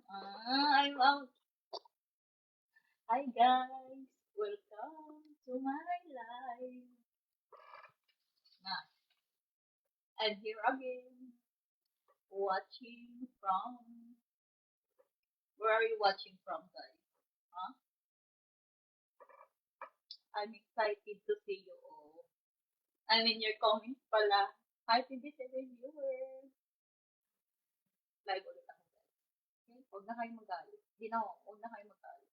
I'm out. Hi guys, welcome to my life. Nah, I'm here again, watching from. Where are you watching from, guys? Huh? I'm excited to see you all. I'm in your comments pala. Hi, 27 viewers. Live ulit ako, guys. Okay? Huwag na kayo magalit. Hindi na ako. Huwag na kayo magalit.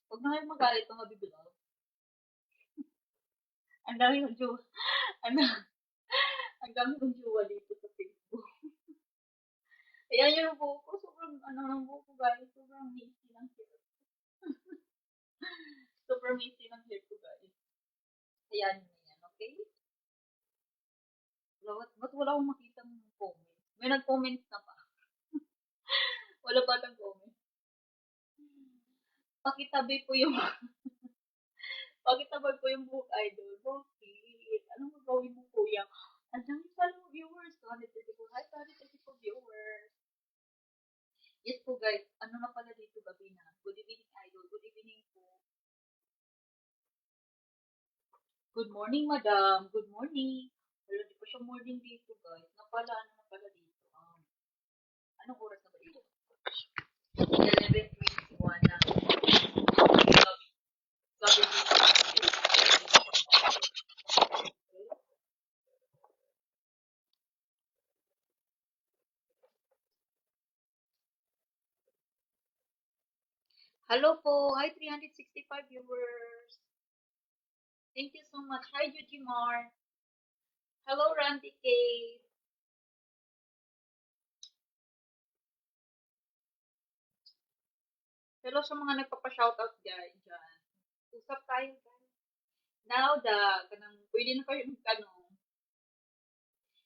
Huwag na kayo magalit kung mabibilaw. Ang dami kong jowa. Ano? Ang dami kong jowa dito sa Facebook. Ayan yung buhok ko. Sobrang, ng buhok ko, guys. Sobrang messy ng hair. Super messy ng hair ko, guys. Ayan yun yan, okay? Ba't wala akong makita ng comment? May nag-comment na pa. Wala pa ng comment. Pakitabi po yung pakitabi po yung buhok idol. Bakit? Anong gagawin mo, kuya? Ang dami pala viewers. 234. Hi, 234 viewers. Yes po, guys. Ano na pala dito gabi na? Good evening, idol. Good evening po. Good morning, madam. Good morning. Wala, di pa siya morning dito, guys. Ano na pala dito? Anong oras na ba dito? 11:21 na. Gabi dito. Hello po. Hi, 365 viewers. Thank you so much. Hi, Judy Mar. Hello, Randy K. Hello sa mga nagpapa-shoutout dyan. Usap tayo, guys. Now, pwede na kayo magtanong.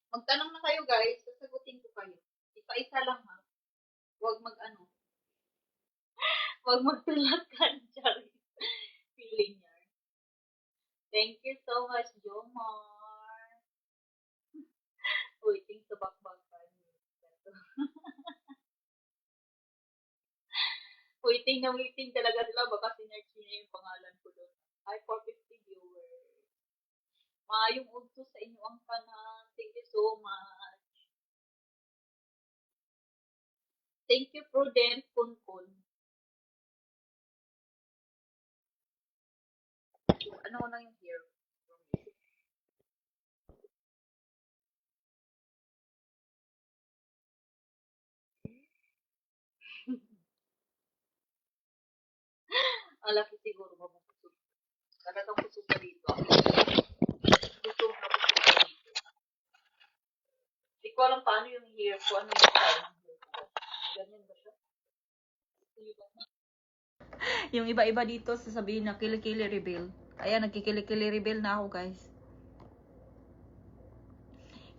Magtanong na kayo, guys. Sasagutin ko kayo. Isa-isa lang, ha. Huwag Huwag magtulakan, Charlie. Feeling niya. Thank you so much, Jomar. Waiting sa bakbak pa. Waiting talaga sila. Baka sinerch niya yung pangalan ko doon. Hi, 450 viewers. Maayong udto sa inyo ang tanan. Thank you so much. Thank you, Prudent Kunkun. Ano na yung hair? Alaki siguro mabubusog. Talagang busog na dito. Busog na dito. Hindi ko alam paano yung hair ko. Ano yung style ng hair ko. Ganyan ba siya? Yung iba-iba dito sasabihin na kilikili reveal. Ayan, nagkikilikili reveal na ako, guys.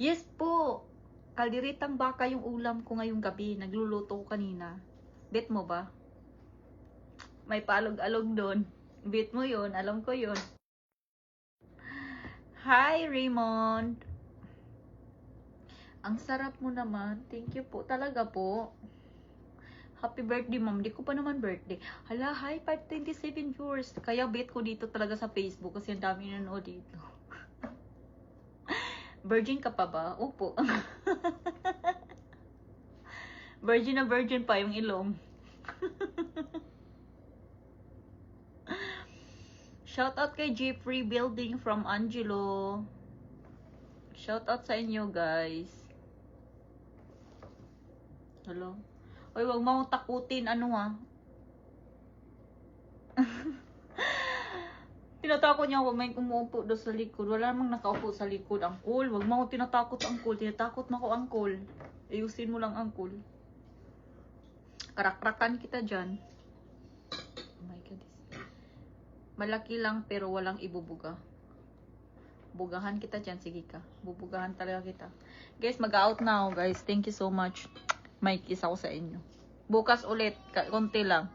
Yes po. Kaldiritang baka yung ulam ko ngayong gabi. Nagluluto ko kanina. Bet mo ba? May palog-alog doon. Bet mo yun. Alam ko yun. Hi, Raymond. Ang sarap mo naman. Thank you po. Talaga po. Happy birthday, ma'am. Di ko pa naman birthday. Hala, hi, 527 viewers. Kaya bet ko dito talaga sa Facebook kasi ang dami nanonood dito. Virgin ka pa ba? Opo. Virgin na virgin pa yung ilong. Shoutout kay Jeffrey Building from Angelo. Shoutout sa inyo, guys. Hello? Oy, wag mo takutin. Ano ha? Tinatakot niya ako may umuupo doon sa likod. Wala namang nakaupo sa likod, angkol. Wag mo tinatakot, angkol. Tinatakot mo ako, angkol. Ayusin mo lang, angkol. Karak-rakan kita dyan. Oh my God. Malaki lang pero walang ibubuga. Bugahan kita dyan. Sige ka. Bubugahan talaga kita. Guys, mag-out na ako, guys. Thank you so much. May kiss ako sa inyo. Bukas ulit. Konti lang.